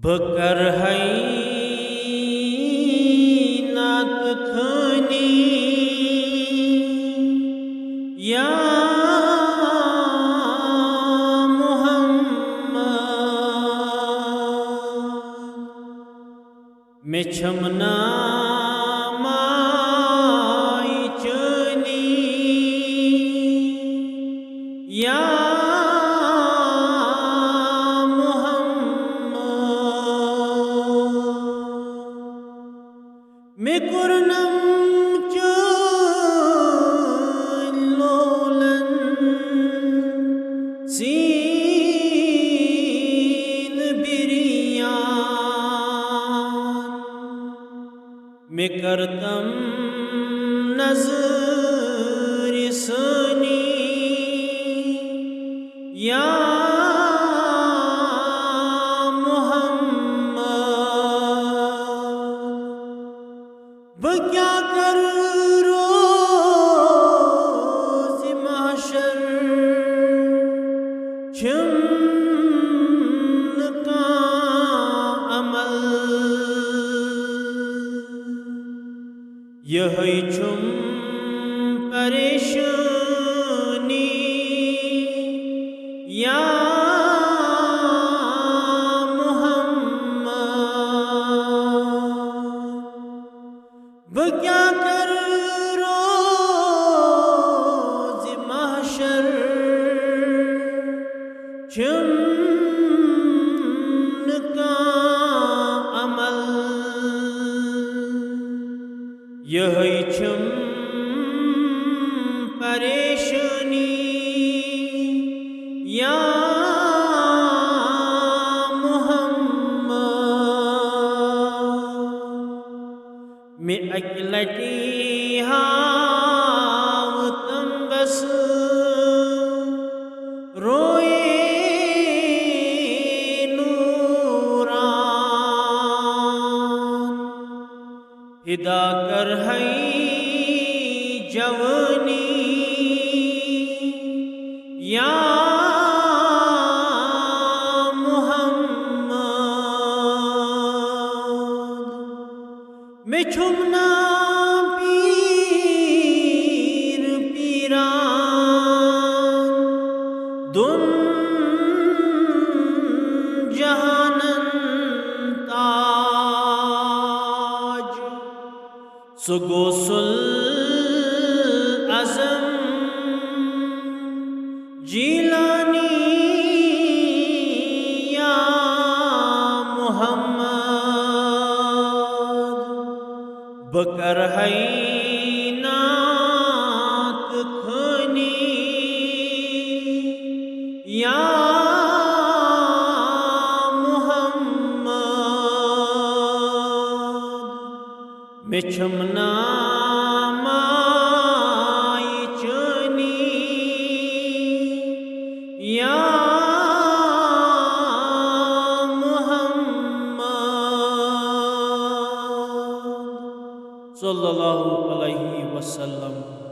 बकर है नात खनी या मोहम्मद में छमना माई चनी या में कुरनम चलोलन सीन बिरियान में करतम नजर सनी या क्या कर रोज़ महशर छिन्न का अमल यही छुम परेशानी या क्या कर रोज़ महशर छिन्न का अमल यही छुम परेशानी या में अकलटी हाव तम बस रोए नूरान फिदा कर है जवानी या में छुमना पीर पीरान दुन जहानन ताज सुगोसुल अज़म जीलानी या बकर है नात खनी या मोहम्मद में छमना माई चनी या सल्लल्लाहु अलैहि वसल्लम।